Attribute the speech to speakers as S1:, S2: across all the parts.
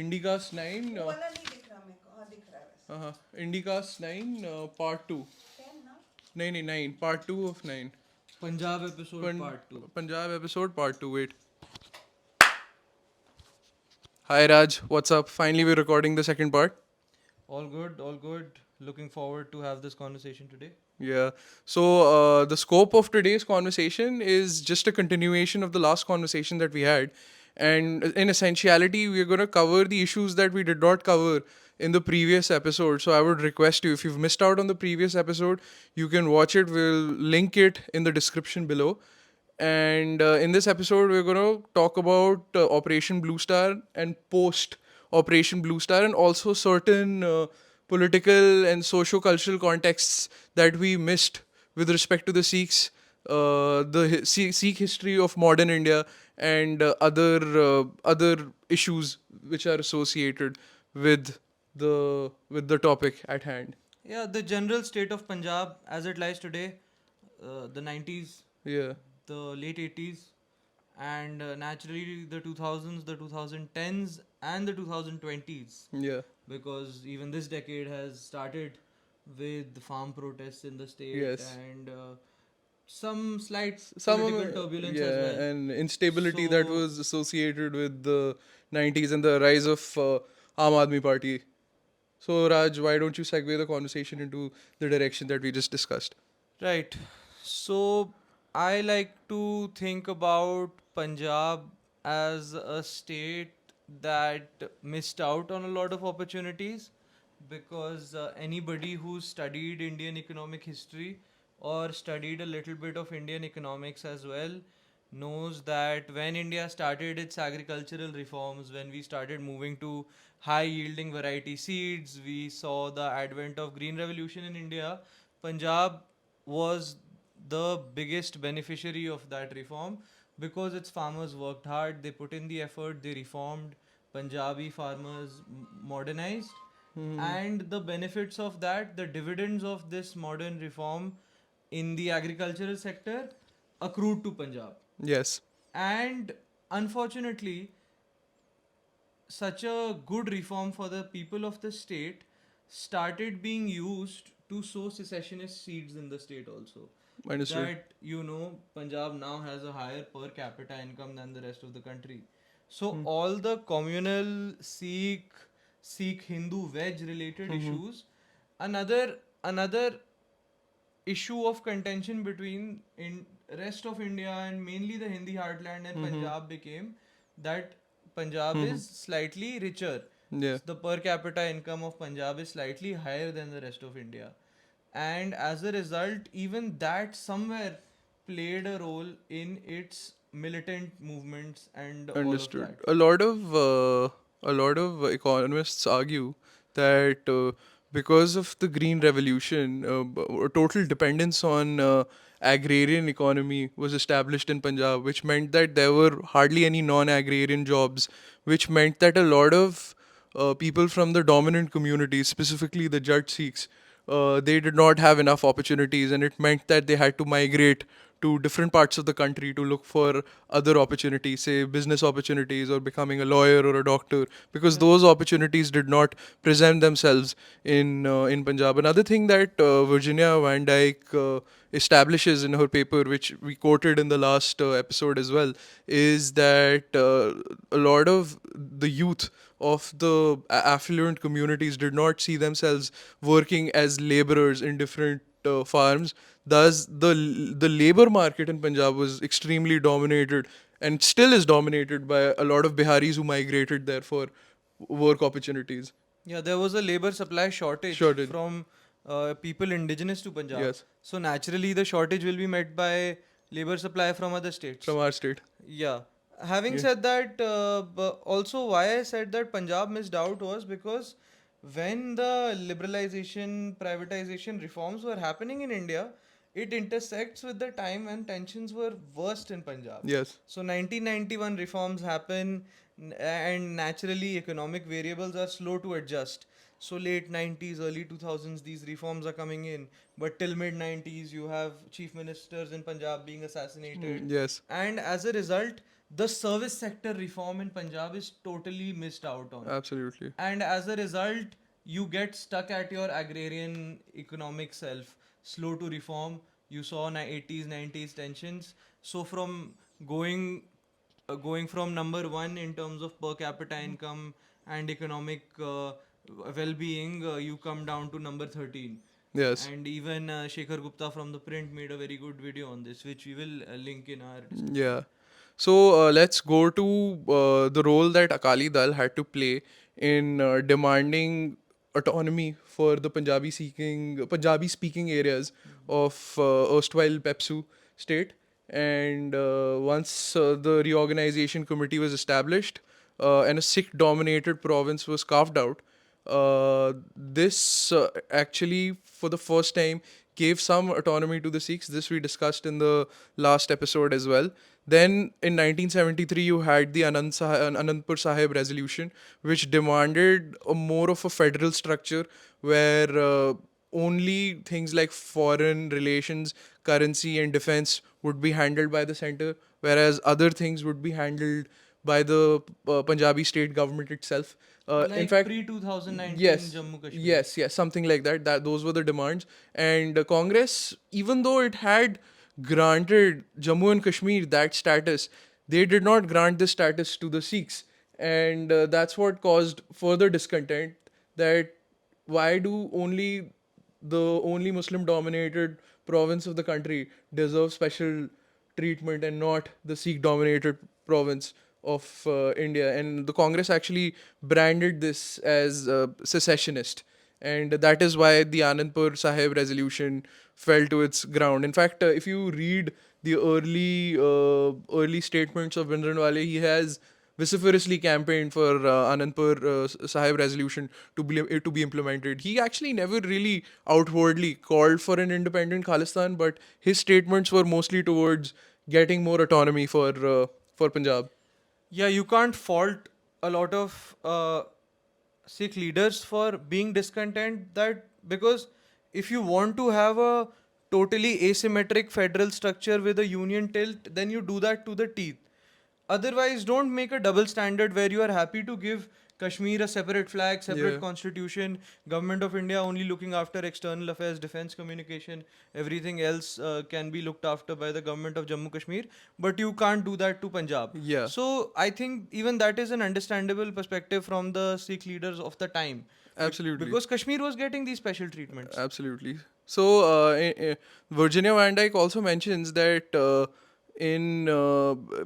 S1: Indicast 9.
S2: वो वाला नहीं दिख रहा मेरे को. हाँ दिख रहा है वैसे.
S1: Indicast 9, part 2.
S2: 10 ना.
S1: नहीं, 9. Part 2 of 9.
S3: Punjab episode part 2.
S1: Punjab episode part 2. Wait. Hi Raj, what's up? Finally, we're recording the second part.
S3: All good, all good. Looking forward to have this conversation today.
S1: Yeah. So, the scope of today's conversation is just a continuation of the last conversation that we had. And in essentiality, we're going to cover the issues that we did not cover in the previous episode. So, I would request you, if you've missed out on the previous episode, you can watch it. We'll link it in the description below. And in this episode, we're going to talk about Operation Blue Star and post Operation Blue Star, and also certain political and socio-cultural contexts that we missed with respect to the Sikhs, Sikh history of modern India, and other issues which are associated with the topic at hand.
S3: Yeah, the general state of Punjab as it lies today, the 90s,
S1: Yeah.
S3: the late 80s, and naturally the 2000s, the 2010s, and the 2020s.
S1: Yeah.
S3: Because even this decade has started with the farm protests in the state
S1: Yes.
S3: and some slight
S1: Some
S3: political turbulence as well.
S1: and instability that
S3: So-
S1: was associated with the 90s and the rise of Aam Aadmi Party. So Raj, why don't you segue the conversation into the direction that we just discussed?
S3: Right. So I like to think about Punjab as a state that missed out on a lot of opportunities because anybody who studied Indian economic history or studied a little bit of Indian economics as well knows that when India started its agricultural reforms, when we started moving to high yielding variety seeds, we saw the advent of green revolution in India. Punjab was the biggest beneficiary of that reform because its farmers worked hard, they put in the effort, they reformed, Punjabi farmers modernized, and the benefits of that, the dividends of this modern reform in the agricultural sector accrued to Punjab.
S1: Yes.
S3: And unfortunately, such a good reform for the people of the state started being used to sow secessionist seeds in the state also.
S1: Understood.
S3: That Punjab now has a higher per capita income than the rest of the country. So all the communal Sikh Hindu wedge related issues, another issue of contention between in rest of India and mainly the Hindi heartland and Punjab became that Punjab is slightly richer.
S1: Yeah.
S3: The per capita income of Punjab is slightly higher than the rest of India. And as a result, even that somewhere played a role in its militant movements and
S1: Understood.
S3: all of that.
S1: A lot of economists argue that because of the Green Revolution, a total dependence on agrarian economy was established in Punjab, which meant that there were hardly any non-agrarian jobs, which meant that a lot of people from the dominant communities, specifically the Jat Sikhs, they did not have enough opportunities, and it meant that they had to migrate to different parts of the country to look for other opportunities, say business opportunities or becoming a lawyer or a doctor, because those opportunities did not present themselves in Punjab. Another thing that Virginia van Dijk establishes in her paper, which we quoted in the last episode as well, is that a lot of the youth of the affluent communities did not see themselves working as laborers in different farms. Thus, the labor market in Punjab was extremely dominated and still is dominated by a lot of Biharis who migrated there for work opportunities.
S3: Yeah, there was a labor supply shortage,
S1: Shortage.
S3: from people indigenous to Punjab.
S1: Yes.
S3: So naturally, the shortage will be met by labor supply from other states.
S1: From our state.
S3: Yeah. Having
S1: Yeah.
S3: said that, also why I said that Punjab missed out was because when the liberalization, privatization reforms were happening in India, it intersects with the time when tensions were worst in Punjab.
S1: Yes.
S3: So 1991 reforms happen, and naturally economic variables are slow to adjust. So late 90s, early 2000s, these reforms are coming in. But till mid 90s, you have chief ministers in Punjab being assassinated.
S1: Yes.
S3: And as a result, the service sector reform in Punjab is totally missed out on.
S1: Absolutely.
S3: And as a result, you get stuck at your agrarian economic self, slow to reform. You saw 80s, 90s tensions. So from going going from number one in terms of per capita income and economic well-being, you come down to number 13.
S1: Yes.
S3: And even Shekhar Gupta from the print made a very good video on this, which we will link in our description.
S1: Yeah. So let's go to the role that Akali Dal had to play in demanding autonomy for the Punjabi speaking areas of erstwhile Pepsu state. And once the reorganization committee was established and a Sikh dominated province was carved out, this actually, for the first time, gave some autonomy to the Sikhs. This we discussed in the last episode as well. Then in 1973, you had the Anandpur Sahib resolution, which demanded a more of a federal structure where only things like foreign relations, currency, and defense would be handled by the center, whereas other things would be handled by the Punjabi state government itself. In
S3: Like
S1: fact,
S3: pre 2019
S1: yes,
S3: Jammu Kashmir.
S1: yes, something like that. That those were the demands, and Congress, even though it had granted Jammu and Kashmir that status, they did not grant this status to the Sikhs, and that's what caused further discontent. That why do only Muslim dominated province of the country deserve special treatment and not the Sikh dominated province of India? And the Congress actually branded this as secessionist. And that is why the Anandpur Sahib resolution fell to its ground. In fact, if you read the early statements of Bindranwale, he has vociferously campaigned for Anandpur Sahib resolution to be implemented. He actually never really outwardly called for an independent Khalistan, but his statements were mostly towards getting more autonomy for Punjab.
S3: Yeah, you can't fault a lot of Sikh leaders for being discontent, that because if you want to have a totally asymmetric federal structure with a union tilt, then you do that to the teeth. Otherwise, don't make a double standard where you are happy to give Kashmir a separate flag, separate
S1: Yeah.
S3: constitution, government of India only looking after external affairs, defense, communication, everything else can be looked after by the government of Jammu Kashmir, but you can't do that to Punjab.
S1: Yeah.
S3: So I think even that is an understandable perspective from the Sikh leaders of the time.
S1: Absolutely.
S3: Because Kashmir was getting these special treatments.
S1: Absolutely. So, Virginia van Dijk also mentions that in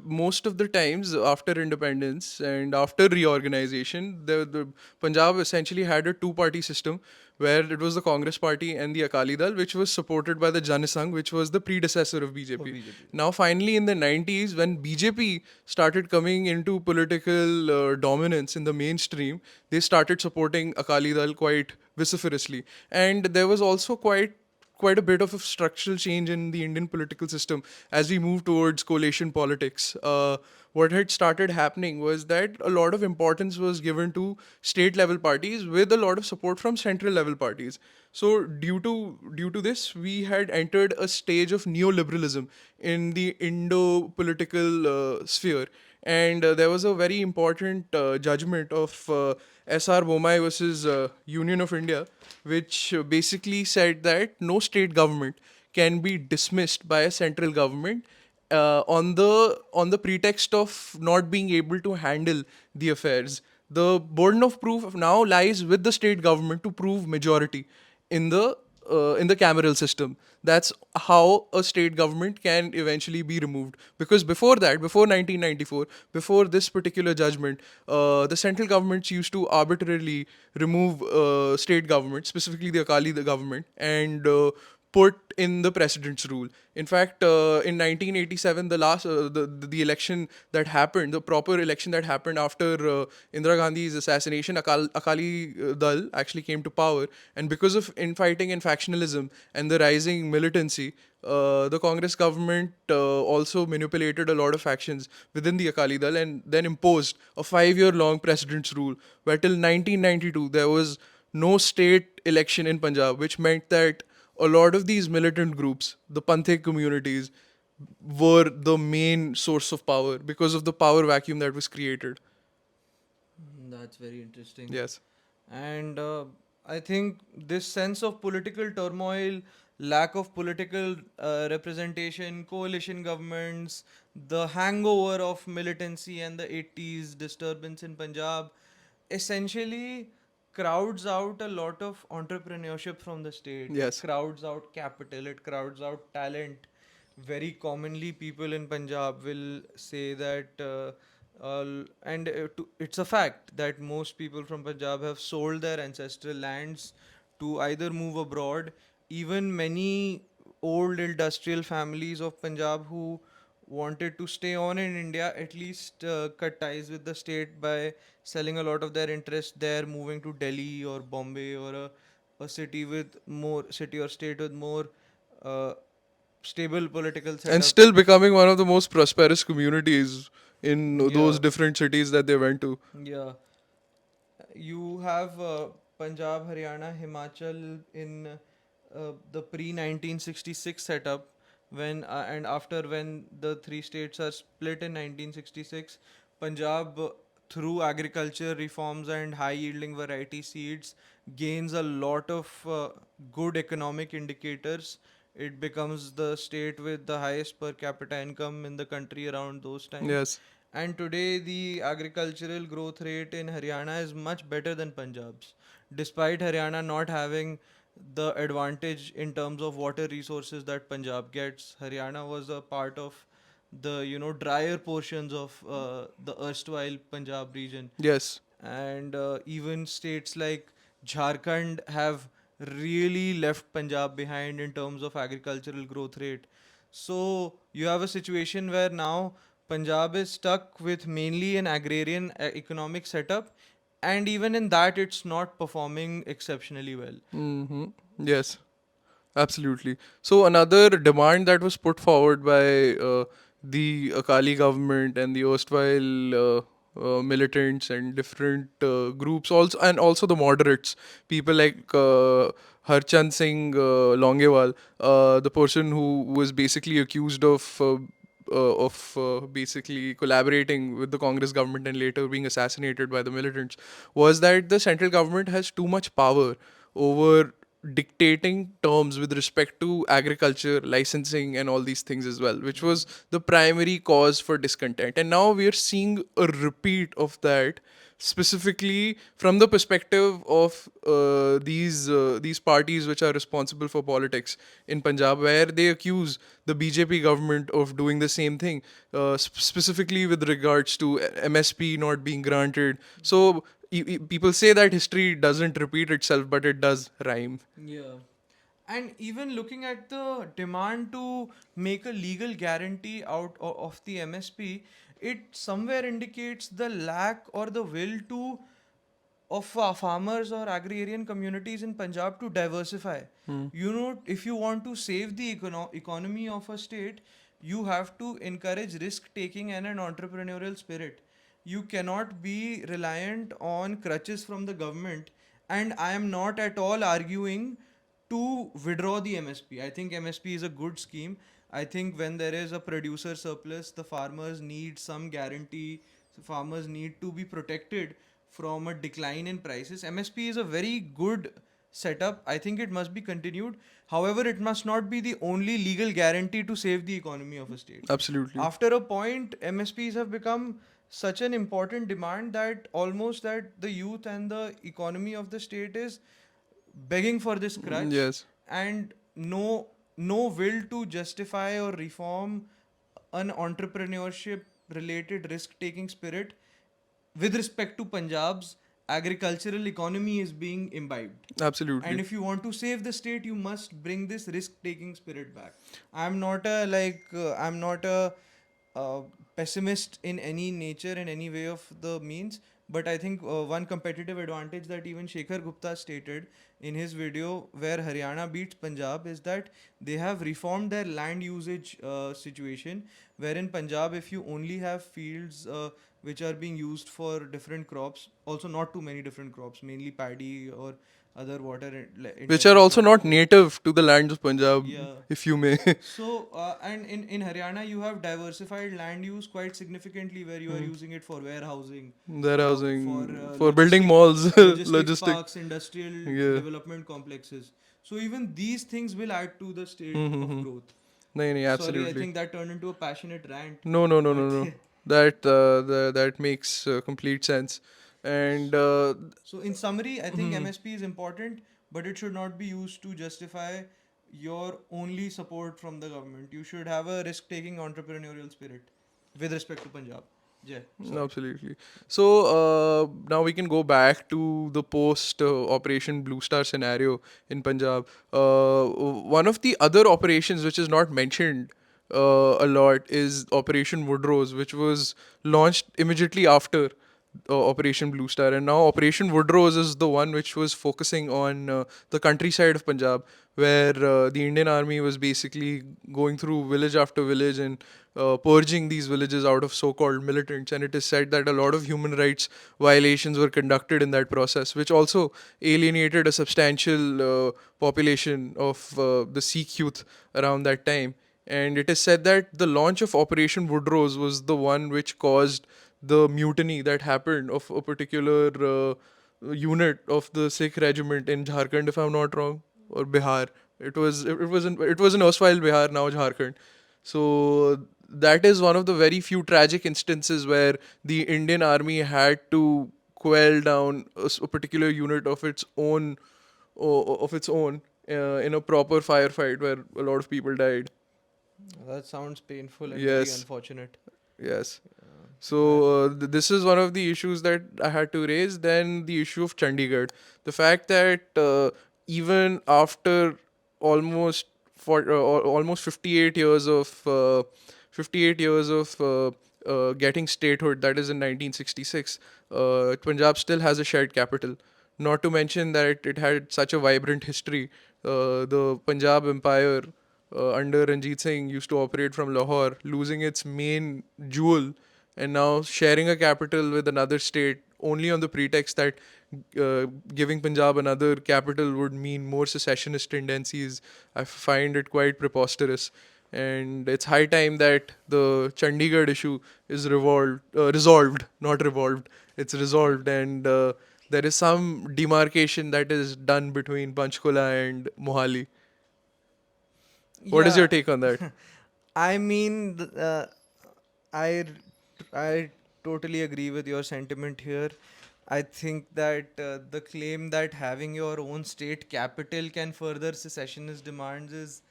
S1: most of the times after independence and after reorganization, the Punjab essentially had a two-party system where it was the Congress Party and the Akali Dal, which was supported by the Jan Sangh, which was the predecessor of BJP.
S3: BJP.
S1: Now, finally, in the 90s, when BJP started coming into political dominance in the mainstream, they started supporting Akali Dal quite vociferously. And there was also quite a bit of a structural change in the Indian political system as we move towards coalition politics. What had started happening was that a lot of importance was given to state level parties with a lot of support from central level parties. So due to this, we had entered a stage of neoliberalism in the Indo political sphere. And there was a very important judgment of S.R. Bomai versus Union of India, which basically said that no state government can be dismissed by a central government on the pretext of not being able to handle the affairs. The burden of proof now lies with the state government to prove majority in the cameral system. That's how a state government can eventually be removed. Because before that, before 1994, before this particular judgment, the central governments used to arbitrarily remove state governments, specifically the Akali the government, and put in the president's rule. In fact, in 1987, the election that happened, the proper election that happened after Indira Gandhi's assassination, Akali Dal actually came to power, and because of infighting and factionalism and the rising militancy, the Congress government also manipulated a lot of factions within the Akali Dal and then imposed a 5-year long president's rule, where till 1992 there was no state election in Punjab, which meant that a lot of these militant groups, the Panthik communities, were the main source of power because of the power vacuum that was created.
S3: That's very interesting.
S1: Yes.
S3: And I think this sense of political turmoil, lack of political representation, coalition governments, the hangover of militancy and the 80s disturbance in Punjab essentially crowds out a lot of entrepreneurship from the state. It
S1: Yes.
S3: crowds out capital, it crowds out talent. Very commonly, people in Punjab will say that, it's a fact that most people from Punjab have sold their ancestral lands to either move abroad. Even many old industrial families of Punjab who wanted to stay on in India at least cut ties with the state by selling a lot of their interest there, moving to Delhi or Bombay or a city or state with more uh, stable political
S1: And
S3: setup.
S1: still becoming one of the most prosperous communities in those
S3: Yeah,
S1: different cities that they went to.
S3: yeah. You have Punjab, Haryana, Himachal in the pre 1966 setup when and after when the three states are split in 1966, Punjab through agriculture reforms and high yielding variety seeds gains a lot of good economic indicators. It becomes the state with the highest per capita income in the country around those times.
S1: Yes.
S3: And today, the agricultural growth rate in Haryana is much better than Punjab's, despite Haryana not having the advantage in terms of water resources that Punjab gets. Haryana was a part of the drier portions of the erstwhile Punjab region,
S1: Yes.
S3: and even states like Jharkhand have really left Punjab behind in terms of agricultural growth rate. So you have a situation where now Punjab is stuck with mainly an agrarian economic setup, and even in that, it's not performing exceptionally well.
S1: Hmm. Yes. Absolutely. So another demand that was put forward by the Akali government and the erstwhile militants and different groups, also the moderates, people like Harchand Singh Longewal, the person who was basically accused of basically collaborating with the Congress government and later being assassinated by the militants, was that the central government has too much power over dictating terms with respect to agriculture, licensing, and all these things as well, which was the primary cause for discontent. And now we are seeing a repeat of that, specifically from the perspective of these parties which are responsible for politics in Punjab, where they accuse the BJP government of doing the same thing, specifically with regards to MSP not being granted. So people say that history doesn't repeat itself, but it does rhyme.
S3: Yeah. And even looking at the demand to make a legal guarantee of the MSP, it somewhere indicates the lack or the will to of farmers or agrarian communities in Punjab to diversify. If you want to save the economy of a state, you have to encourage risk taking and an entrepreneurial spirit. You cannot be reliant on crutches from the government. And I am not at all arguing to withdraw the MSP. I think MSP is a good scheme. I think when there is a producer surplus, the farmers need some guarantee. So farmers need to be protected from a decline in prices. MSP is a very good setup. I think it must be continued. However, it must not be the only legal guarantee to save the economy of a state.
S1: Absolutely.
S3: After a point, MSPs have become such an important demand that almost that the youth and the economy of the state is begging for this crutch,
S1: Yes.
S3: and no will to justify or reform an entrepreneurship related risk taking spirit with respect to Punjab's agricultural economy is being imbibed.
S1: Absolutely.
S3: And if you want to save the state, you must bring this risk-taking spirit back. I'm not a pessimist in any nature, in any way of the means. But I think one competitive advantage that even Shekhar Gupta stated in his video where Haryana beats Punjab is that they have reformed their land usage situation. Where in Punjab, if you only have fields which are being used for different crops. Also, not too many different crops, mainly paddy or other water
S1: Which are
S3: intensive
S1: also
S3: crops.
S1: not native to the lands of Punjab,
S3: Yeah.
S1: if you may.
S3: So, and in Haryana, you have diversified land use quite significantly, where you are using it for warehousing, for
S1: Warehousing, for building malls,
S3: logistics
S1: logistic.
S3: parks, industrial
S1: Yeah.
S3: development complexes. So even these things will add to the state of
S1: Mm-hmm.
S3: growth.
S1: No, no,
S3: Sorry, I
S1: absolutely.
S3: think that turned into a passionate rant,
S1: No, no, no, no,
S3: but
S1: no. That makes complete sense. And
S3: so in summary, I think
S1: mhm.
S3: MSP is important, but it should not be used to justify your only support from the government. You should have a risk-taking entrepreneurial spirit with respect to Punjab. Yeah, sorry.
S1: Absolutely. So now we can go back to the post Operation Blue Star scenario in Punjab. One of the other operations which is not mentioned a lot is Operation Woodrose, which was launched immediately after Operation Blue Star, and now Operation Woodrose is the one which was focusing on the countryside of Punjab, where the Indian Army was basically going through village after village and purging these villages out of so-called militants. And it is said that a lot of human rights violations were conducted in that process, which also alienated a substantial population of the Sikh youth around that time. And it is said that the launch of Operation Woodrose was the one which caused the mutiny that happened of a particular unit of the Sikh regiment in Jharkhand, if I'm not wrong, or Bihar. It was in erstwhile Bihar, now Jharkhand. So that is one of the very few tragic instances where the Indian Army had to quell down a particular unit of its own in a proper firefight where a lot of people died.
S3: That sounds painful and very
S1: Yes,
S3: unfortunate.
S1: yes. So
S3: I,
S1: this is one of the issues that I had to raise. Then the issue of Chandigarh, the fact that even after almost almost 58 years of getting statehood, that is in 1966, Punjab still has a shared capital. Not to mention that it had such a vibrant history. The Punjab Empire under Ranjit Singh used to operate from Lahore, losing its main jewel and now sharing a capital with another state only on the pretext that giving Punjab another capital would mean more secessionist tendencies. I find it quite preposterous. And it's high time that the Chandigarh issue is resolved, not revolved. It's resolved, and there is some demarcation that is done between Panchkula and Mohali. What is your
S3: yeah,
S1: take on that?
S3: I mean, I I totally agree with your sentiment here. I think that the claim that having your own state capital can further secessionist demands is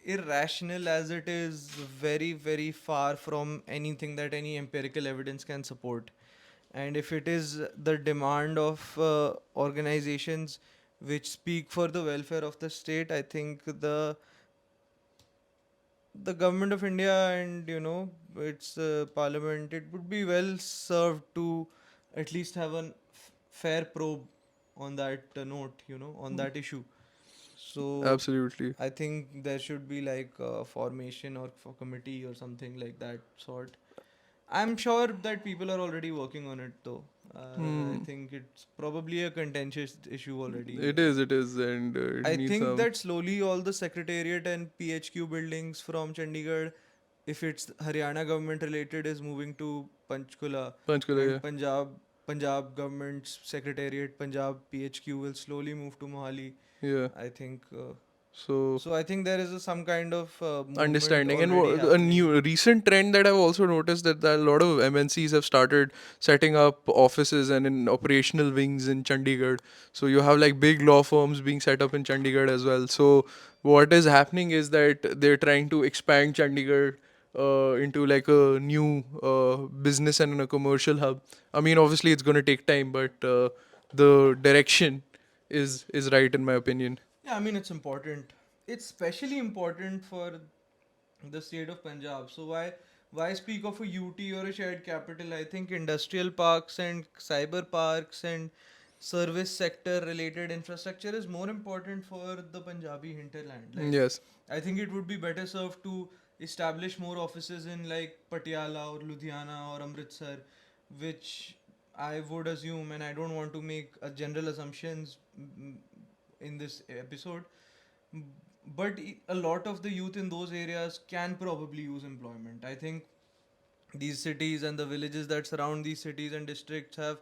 S3: irrational, as it is very, very far from anything that any empirical evidence can support. And if it is the demand of organizations which speak for the welfare of the state, I think the government of India and its parliament, it would be well served to at least have a fair probe on that note, on that issue. So
S1: Absolutely.
S3: I think there should be like a formation or for committee or something like that sort. I'm sure that people are already working on it though. I
S1: Hmm.
S3: think it's probably a contentious issue already.
S1: It is, and it
S3: I
S1: needs
S3: think
S1: some
S3: that slowly all the secretariat and PHQ buildings from Chandigarh, if it's Haryana government related, is moving to Panchkula,
S1: Panchkula.
S3: and
S1: Yeah.
S3: Punjab government's secretariat, Punjab PHQ will slowly move to Mohali.
S1: Yeah.
S3: I think
S1: So
S3: so. I think there is some kind of movement
S1: understanding and
S3: already
S1: a
S3: happening.
S1: new recent trend that I've also noticed that a lot of MNCs have started setting up offices and in operational wings in Chandigarh. So you have like big law firms being set up in Chandigarh as well. So what is happening is that they're trying to expand Chandigarh into like a new business and a commercial hub. I mean, obviously it's going to take time, but the direction is right in my opinion.
S3: Yeah, I mean it's important. It's especially important for the state of Punjab. So why speak of a UT or a shared capital? I think industrial parks and cyber parks and service sector related infrastructure is more important for the Punjabi hinterland. Like
S1: Yes.
S3: I think it would be better served to establish more offices in like Patiala or Ludhiana or Amritsar, which I would assume, and I don't want to make a general assumptions in this episode, m- but a lot of the youth in those areas can probably use employment. I think these cities and the villages that surround these cities and districts have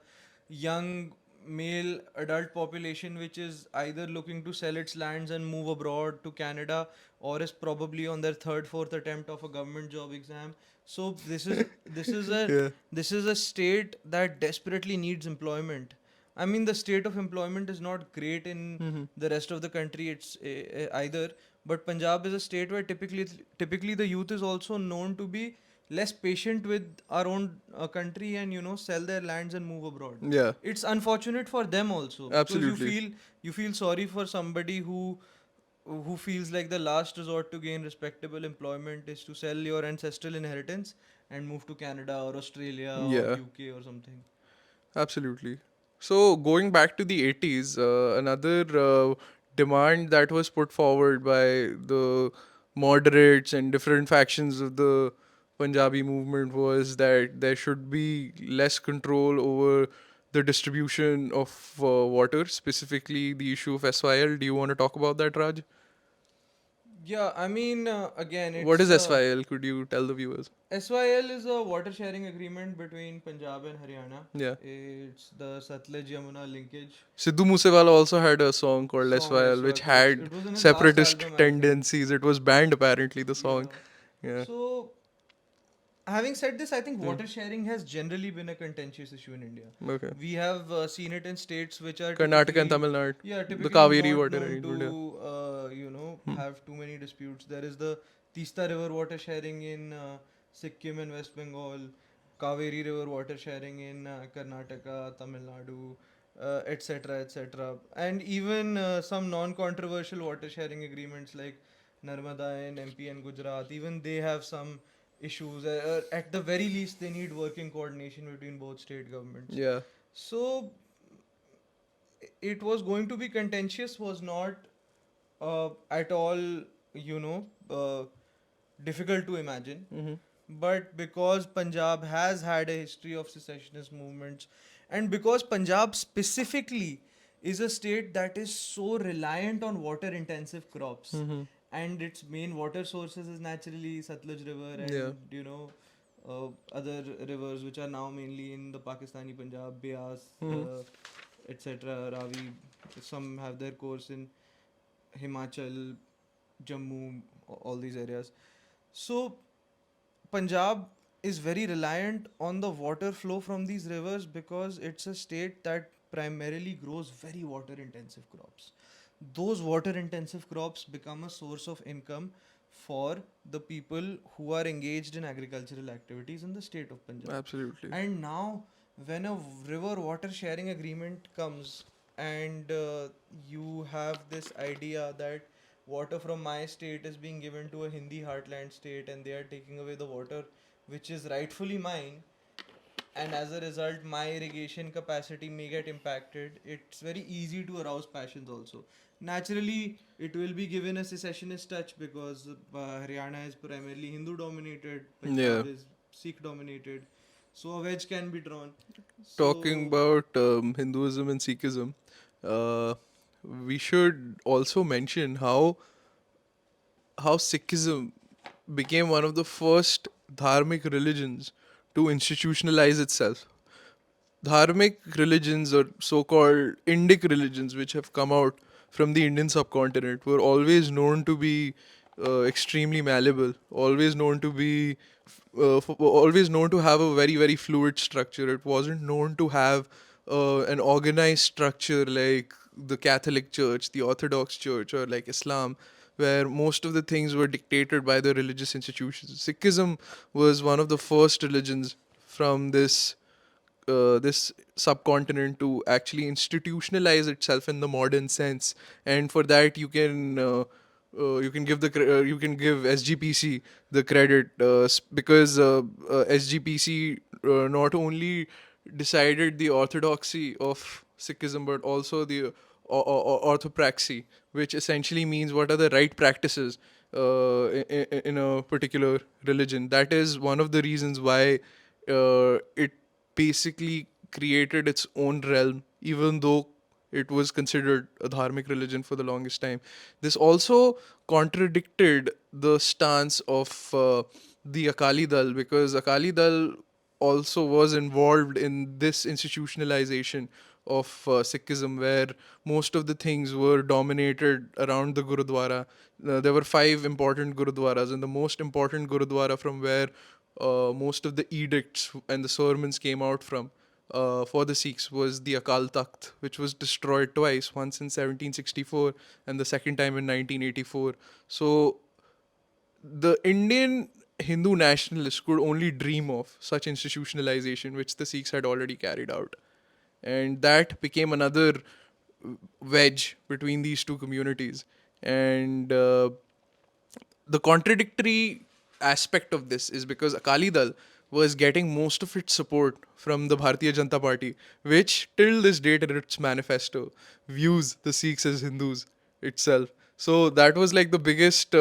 S3: young male adult population which is either looking to sell its lands and move abroad to Canada, or is probably on their third fourth attempt of a government job exam. So
S1: Yeah.
S3: this is a state that desperately needs employment. I mean, the state of employment is not great in
S1: Hmm.
S3: the rest of the country. It's either, but Punjab is a state where typically the youth is also known to be less patient with our own country, and sell their lands and move abroad.
S1: Yeah,
S3: It's unfortunate for them also, because
S1: absolutely.
S3: you feel sorry for somebody who feels like the last resort to gain respectable employment is to sell your ancestral inheritance and move to Canada or Australia or
S1: Yeah,
S3: UK or something.
S1: absolutely. So going back to the 80s, another demand that was put forward by the moderates and different factions of the Punjabi movement was that there should be less control over the distribution of water, specifically the issue of SYL. Do you want to talk about that, Raj?
S3: Yeah, I mean, again,
S1: What
S3: it's
S1: is SYL? Could you tell the viewers?
S3: SYL is a water sharing agreement between Punjab and Haryana.
S1: Yeah.
S3: It's the Satluj Yamuna linkage
S1: Sidhu Moosewala also had a song called
S3: song.
S1: SYL,
S3: SYL,
S1: which
S3: correct.
S1: had
S3: It was in his last
S1: separatist
S3: album, I think.
S1: tendencies. It was banned apparently, the song.
S3: Yeah.
S1: Yeah.
S3: So, having said this, I think
S1: Yeah.
S3: water sharing has generally been a contentious issue in India.
S1: Okay.
S3: We have seen it in states which are
S1: Karnataka and
S3: typically,
S1: Tamil Nadu.
S3: yeah,
S1: The
S3: typically
S1: Kaveri
S3: not
S1: water
S3: known
S1: arrangement. Yeah.
S3: to, have too many disputes. There is the Tista River water sharing in Sikkim and West Bengal, Kaveri River water sharing in Karnataka, Tamil Nadu, etc., etc., and even some non-controversial water sharing agreements like Narmada in MP and Gujarat. Even they have some issues. At the very least, they need working coordination between both state governments.
S1: Yeah.
S3: So it was going to be contentious was not at all, you know, uh, difficult to imagine.
S1: Hmm.
S3: But because Punjab has had a history of secessionist movements, and because Punjab specifically is a state that is so reliant on water intensive crops,
S1: Hmm.
S3: and its main water sources is naturally Satluj River
S1: Yeah.
S3: and other rivers which are now mainly in the Pakistani Punjab, Beas,
S1: Hmm.
S3: etc. Ravi. Some have their course in Himachal, Jammu, all these areas. So Punjab is very reliant on the water flow from these rivers because it's a state that primarily grows very water intensive crops. Those water intensive crops become a source of income for the people who are engaged in agricultural activities in the state of Punjab.
S1: Absolutely.
S3: And now, when a river water sharing agreement comes, and you have this idea that water from my state is being given to a Hindi heartland state, and they are taking away the water which is rightfully mine, and as a result, my irrigation capacity may get impacted. It's very easy to arouse passions also. Naturally, it will be given a secessionist touch because Haryana is primarily Hindu dominated,
S1: Yeah.
S3: Punjab is Sikh dominated, so a wedge can be drawn.
S1: Talking
S3: So,
S1: about Hinduism and Sikhism, uh, we should also mention how Sikhism became one of the first dharmic religions to institutionalize itself. Dharmic religions or so-called Indic religions which have come out from the Indian subcontinent were always known to be extremely malleable, always known to be always known to have a very fluid structure. It wasn't known to have an organized structure like the Catholic Church, the Orthodox Church, or like Islam, where most of the things were dictated by the religious institutions. Sikhism was one of the first religions from this subcontinent to actually institutionalize itself in the modern sense, and for that you can give you can give SGPC the credit because SGPC not only decided the orthodoxy of Sikhism but also the orthopraxy, which essentially means what are the right practices in a particular religion. That is one of the reasons why it basically created its own realm, even though it was considered a dharmic religion for the longest time. This also contradicted the stance of the Akali Dal, because Akali Dal also was involved in this institutionalization of Sikhism, where most of the things were dominated around the Gurudwara. There were five important Gurudwaras, and the most important Gurudwara from where most of the edicts and the sermons came out from for the Sikhs was the Akal Takht, which was destroyed twice, once in 1764 and the second time in 1984. So the Indian Hindu nationalists could only dream of such institutionalization, which the Sikhs had already carried out. And that became another wedge between these two communities. And the contradictory aspect of this is because Akali Dal was getting most of its support from the Bharatiya Janata Party, which till this date in its manifesto views the Sikhs as Hindus itself. So that was like the biggest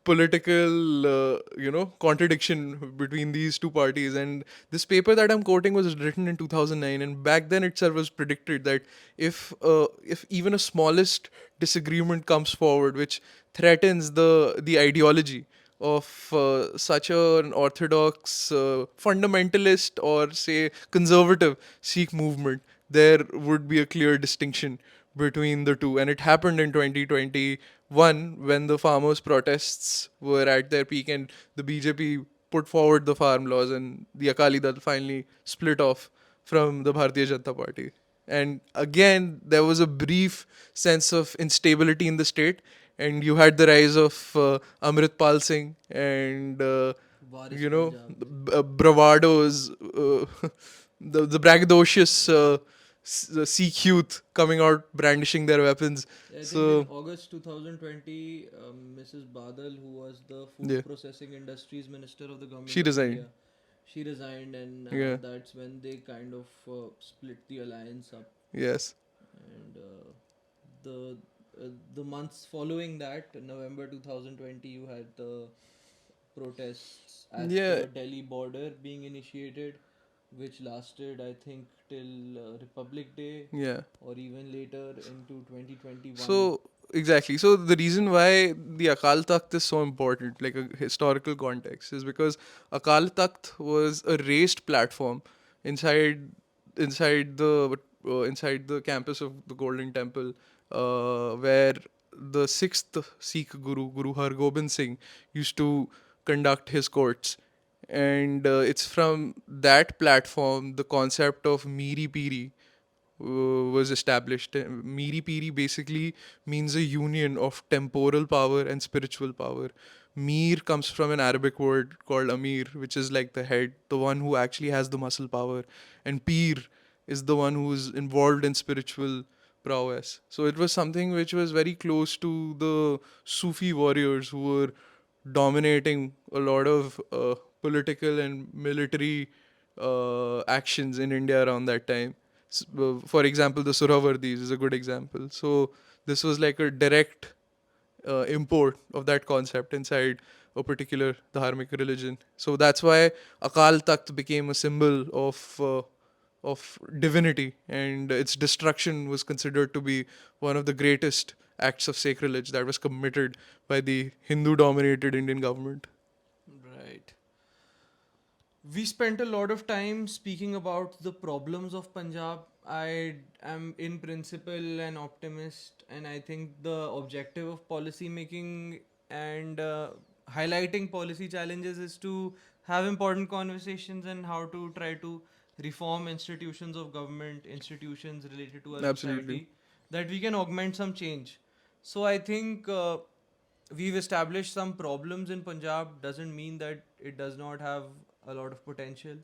S1: political, contradiction between these two parties. And this paper that I'm quoting was written in 2009, and back then itself was predicted that if even a smallest disagreement comes forward, which threatens the ideology of such an orthodox, fundamentalist, or say conservative Sikh movement, there would be a clear distinction between the two. And it happened in 2021 when the farmers' protests were at their peak and the BJP put forward the farm laws, and the Akali Dal finally split off from the Bharatiya Janata Party. And again, there was a brief sense of instability in the state, and you had the rise of Amrit Pal Singh and
S3: Waris
S1: bravados, the braggadocious Sikh youth coming out brandishing their weapons.
S3: I think
S1: So
S3: in August 2020, Mrs. Badal, who was the food
S1: yeah,
S3: processing industries minister of the government
S1: she
S3: of
S1: resigned.
S3: India, she resigned, and
S1: Yeah.
S3: that's when they kind of split the alliance up.
S1: Yes.
S3: And the the months following that, November 2020, you had the protests at
S1: Yeah.
S3: the Delhi border being initiated, which lasted, I think, till Republic Day
S1: Yeah.
S3: or even later into 2021.
S1: So exactly. So the reason why the Akal Takht is so important, like a historical context, is because Akal Takht was a raised platform inside inside the campus of the Golden Temple, where the sixth Sikh Guru, Guru Har Gobind Singh, used to conduct his courts. And it's from that platform the concept of Miri Piri was established. Miri Piri basically means a union of temporal power and spiritual power. Mir comes from an Arabic word called Amir, which is like the head, the one who actually has the muscle power. And Pir is the one who is involved in spiritual prowess. So it was something which was very close to the Sufi warriors who were dominating a lot of political and military actions in India around that time. For example, the Suravardis is a good example. So this was like a direct import of that concept inside a particular dharmic religion. So that's why Akal Takht became a symbol of divinity, and its destruction was considered to be one of the greatest acts of sacrilege that was committed by the Hindu-dominated Indian government.
S3: Right. We spent a lot of time speaking about the problems of Punjab. I am, in principle, an optimist, and I think the objective of policy making and highlighting policy challenges is to have important conversations and how to try to reform institutions of government, institutions related to our
S1: Absolutely.
S3: society, that we can augment some change. So I think we've established some problems in Punjab doesn't mean that it does not have a lot of potential.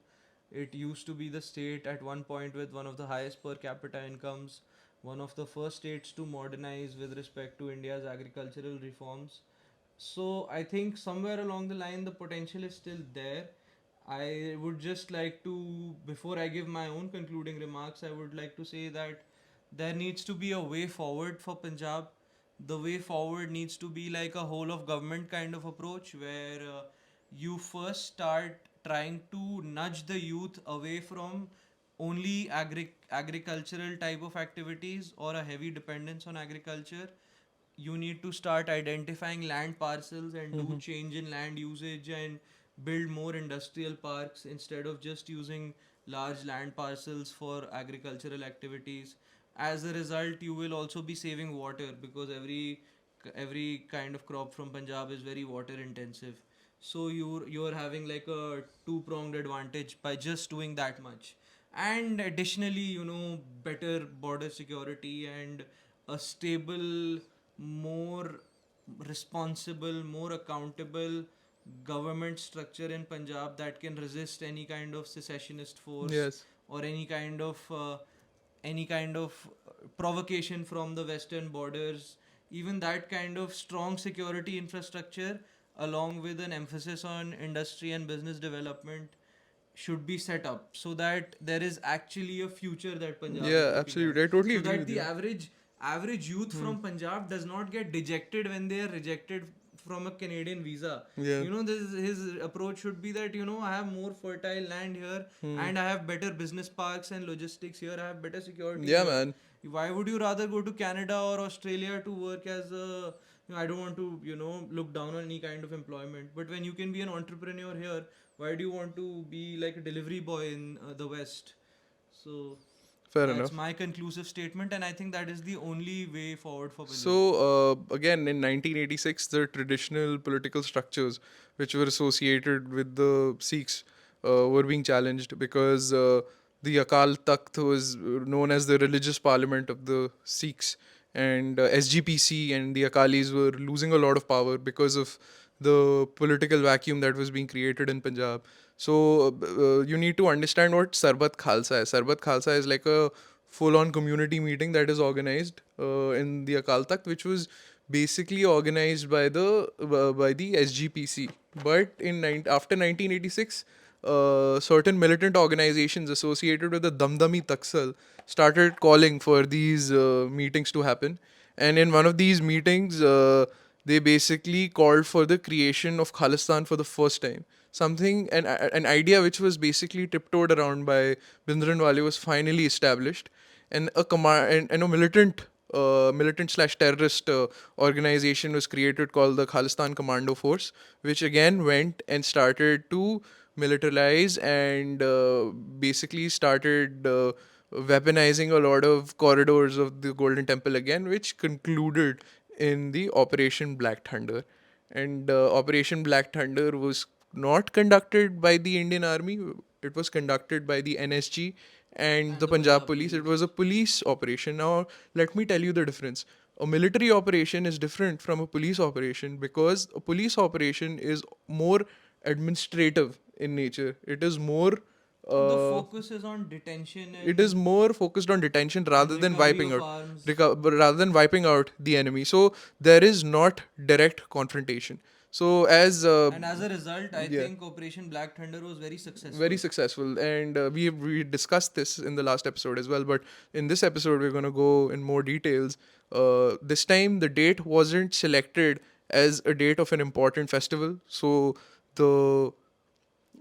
S3: It used to be the state at one point with one of the highest per capita incomes, one of the first states to modernize with respect to India's agricultural reforms. So I think somewhere along the line the potential is still there. I would just like to, before I give my own concluding remarks, I would like to say that there needs to be a way forward for Punjab the way forward needs to be like a whole of government kind of approach where you first start trying to nudge the youth away from only agricultural type of activities or a heavy dependence on agriculture. You need to start identifying land parcels and do change in land usage and build more industrial parks instead of just using large land parcels for agricultural activities. As a result, you will also be saving water because every kind of crop from Punjab is very water intensive. So you're having like a two pronged advantage by just doing that much. And additionally, better border security and a stable, more responsible, more accountable government structure in Punjab that can resist any kind of secessionist force
S1: Yes.
S3: or any kind of provocation from the western borders. Even that kind of strong security infrastructure, along with an emphasis on industry and business development, should be set up so that there is actually a future that Punjab is
S1: Yeah,
S3: looking at.
S1: absolutely. I totally
S3: So
S1: agree
S3: that
S1: with
S3: the
S1: you.
S3: average youth from Punjab does not get dejected when they are rejected from a Canadian visa.
S1: Yeah.
S3: This his approach should be that I have more fertile land here and I have better business parks and logistics here. I have better security
S1: Yeah,
S3: here.
S1: man.
S3: Why would you rather go to Canada or Australia to work as a I don't want to look down on any kind of employment, but when you can be an entrepreneur here, why do you want to be like a delivery boy in the West? So
S1: Fair
S3: that's
S1: enough.
S3: my conclusive statement, and I think that is the only way forward for
S1: So,
S3: Punjab.
S1: again, in 1986, the traditional political structures which were associated with the Sikhs were being challenged because the Akal Takht was known as the religious parliament of the Sikhs, and SGPC and the Akalis were losing a lot of power because of the political vacuum that was being created in Punjab. So, you need to understand what Sarbat Khalsa is. Sarbat Khalsa is like a full-on community meeting that is organized in the Akal Takht, which was basically organized by the SGPC. But after 1986, certain militant organizations associated with the Damdami Taksal started calling for these meetings to happen. And in one of these meetings, they basically called for the creation of Khalistan for the first time. An idea which was basically tiptoed around by Bindranwale was finally established, and a militant slash terrorist organization was created called the Khalistan Commando Force, which again went and started to militarize and basically started weaponizing a lot of corridors of the Golden Temple again, which concluded in the Operation Black Thunder. And Operation Black Thunder was not conducted by the Indian Army, it was conducted by the NSG and
S3: And
S1: the
S3: the
S1: Punjab
S3: Punjab
S1: Police. It
S3: Police.
S1: was a police operation. Now, let me tell you the difference. A military operation is different from a police operation because a police operation is more administrative in nature.
S3: So the
S1: Uh,
S3: focus is on detention
S1: it is
S3: and
S1: more focused on detention rather than
S3: recovery
S1: wiping
S3: of
S1: out,
S3: arms.
S1: rather than wiping out the enemy. So there is not direct confrontation. So as
S3: And as a result, I
S1: yeah,
S3: think Operation Black Thunder was very successful.
S1: very successful, and we discussed this in the last episode as well, but in this episode we're going to go in more details. This time the date wasn't selected as a date of an important festival, so the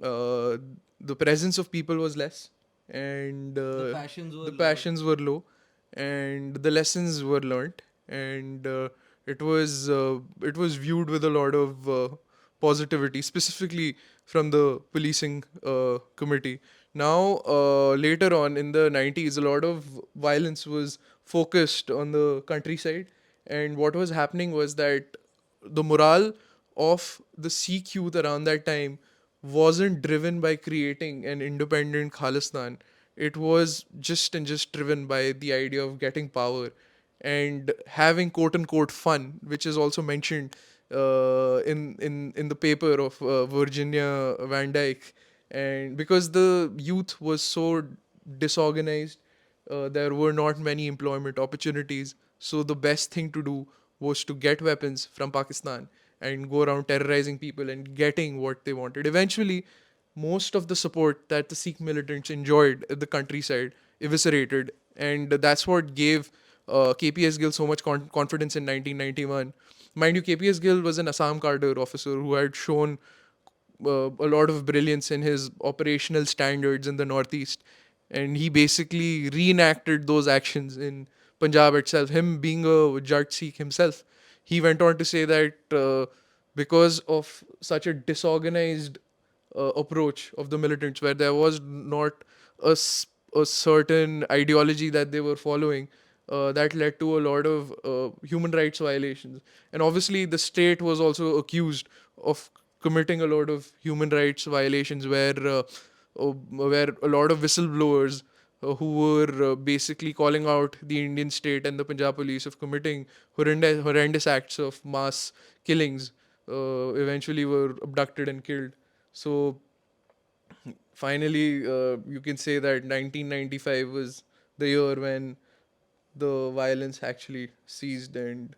S1: uh, the presence of people was less, and
S3: The passions were
S1: the
S3: lower.
S1: passions were low, and the lessons were learnt, and it was viewed with a lot of positivity, specifically from the policing committee. Now, later on in the 90s, a lot of violence was focused on the countryside, and what was happening was that the morale of the Sikh youth around that time wasn't driven by creating an independent Khalistan. It was just driven by the idea of getting power and having quote unquote fun, which is also mentioned in the paper of Virginia Van Dyke. And because the youth was so disorganized, there were not many employment opportunities. So the best thing to do was to get weapons from Pakistan and go around terrorizing people and getting what they wanted. Eventually, most of the support that the Sikh militants enjoyed at the countryside eviscerated, and that's what gave KPS Gill so much confidence in 1991. Mind you, KPS Gill was an Assam cadre officer who had shown a lot of brilliance in his operational standards in the Northeast. And he basically reenacted those actions in Punjab itself. Him being a Jat Sikh himself, he went on to say that because of such a disorganized approach of the militants, where there was not a certain ideology that they were following, that led to a lot of human rights violations. And obviously, the state was also accused of committing a lot of human rights violations, where a lot of whistleblowers who were basically calling out the Indian state and the Punjab police of committing horrendous acts of mass killings eventually were abducted and killed. So finally, you can say that 1995 was the year when the violence actually ceased and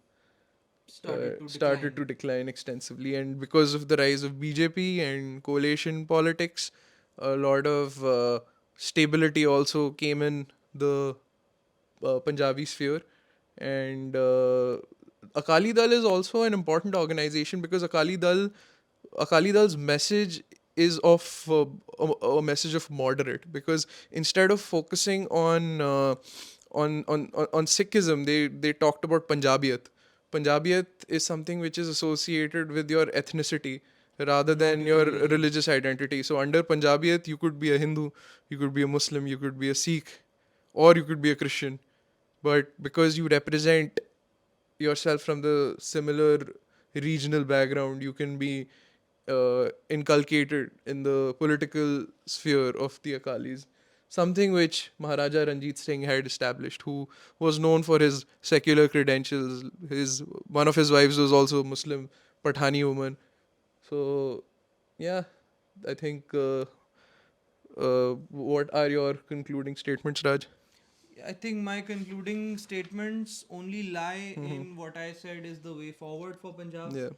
S1: started to decline extensively. And because of the rise of BJP and coalition politics, a lot of stability also came in the Punjabi sphere. And Akali Dal is also an important organization because Akali Dal's message is of a message of moderate, because instead of focusing on Sikhism, they talked about Punjabiyat. Punjabiyat is something which is associated with your ethnicity rather than your religious identity. So under Punjabiyat, you could be a Hindu, you could be a Muslim, you could be a Sikh, or you could be a Christian. But because you represent yourself from the similar regional background, you can be inculcated in the political sphere of the Akalis. Something which Maharaja Ranjit Singh had established, who was known for his secular credentials. One of his wives was also a Muslim Pathani woman. So, yeah, I think. What are your concluding statements, Raj?
S3: I think my concluding statements only lie in what I said is the way forward for Punjab.
S1: Yeah.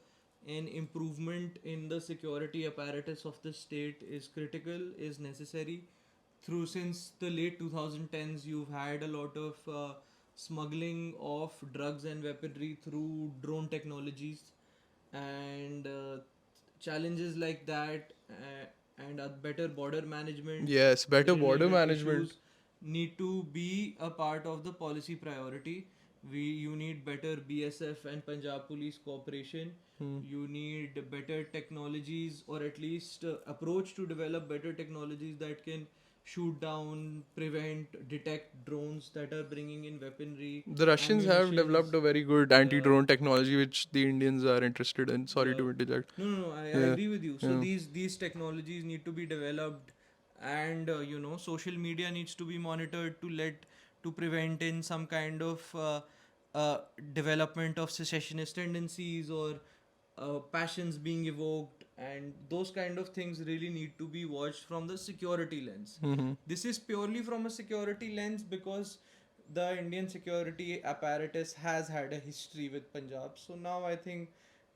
S3: An improvement in the security apparatus of the state is critical, is necessary. Through since the late 2010s, you've had a lot of smuggling of drugs and weaponry through drone technologies, and challenges like that, and a better border management,
S1: Yes, better border
S3: related
S1: management.
S3: issues need to be a part of the policy priority. You need better BSF and Punjab Police cooperation. You need better technologies, or at least approach to develop better technologies that can shoot down, prevent, detect drones that are bringing in weaponry,
S1: The Russians have
S3: ammunitions.
S1: developed a very good anti-drone technology, which the Indians are interested in. Sorry to interject.
S3: No, I
S1: Yeah.
S3: agree with you. So
S1: Yeah.
S3: these technologies need to be developed, and social media needs to be monitored to prevent in some kind of development of secessionist tendencies, or passions being evoked, and those kind of things really need to be watched from the security lens. This is purely from a security lens because the Indian security apparatus has had a history with Punjab. So now I think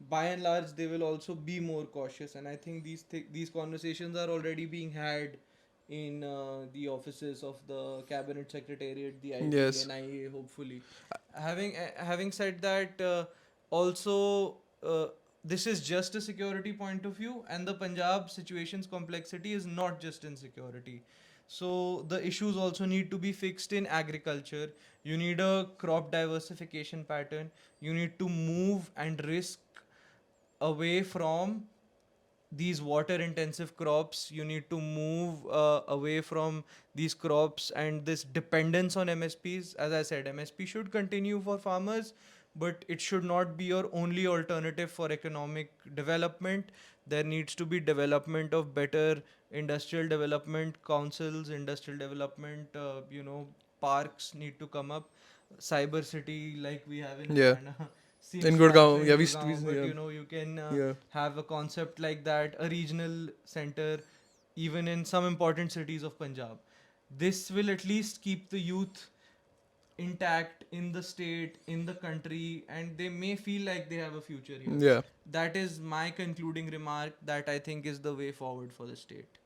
S3: by and large they will also be more cautious, and I think these conversations are already being had in the offices of the cabinet secretariat, the IG,
S1: Yes.
S3: NIA, hopefully. Having said that, also this is just a security point of view, and the Punjab situation's complexity is not just in security. So the issues also need to be fixed in agriculture. You need a crop diversification pattern. You need to move and risk away from these water intensive crops. You need to move away from these crops and this dependence on MSPs. As I said, MSP should continue for farmers, but it should not be your only alternative for economic development. There needs to be development of better industrial development councils, industrial development, parks need to come up. Cyber city like we have in
S1: Yeah.
S3: Haryana seems
S1: In
S3: to
S1: Gurgaon,
S3: happen
S1: yeah,
S3: in
S1: we
S3: Gurgaon, but
S1: yeah.
S3: you can
S1: Yeah.
S3: have a concept like that, a regional center, even in some important cities of Punjab. This will at least keep the youth intact in the state, in the country, and they may feel like they have a future here.
S1: Yeah.
S3: That is my concluding remark that I think is the way forward for the state.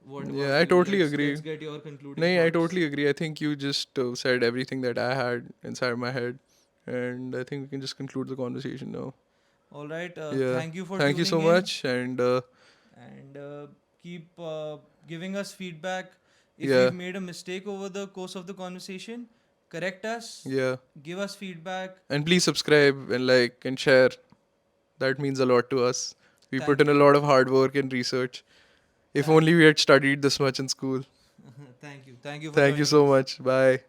S3: What
S1: Yeah,
S3: about
S1: I
S3: you?
S1: totally agree.
S3: Let's get your concluding
S1: No, I
S3: thoughts.
S1: totally agree. I think you just said everything that I had inside my head, and I think we can just conclude the conversation now.
S3: All right.
S1: Yeah.
S3: Thank you for
S1: Thank you
S3: tuning
S1: so
S3: in,
S1: much, and
S3: and keep giving us feedback. If
S1: yeah,
S3: we've made a mistake over the course of the conversation, correct us,
S1: yeah,
S3: give us feedback.
S1: and please subscribe and like and share. That means a lot to us. We put
S3: Thank
S1: in a
S3: you.
S1: lot of hard work and research. If
S3: Thank
S1: only we had studied this much in school.
S3: thank you. Thank you for
S1: Thank you
S3: joining
S1: so
S3: us.
S1: much. Bye.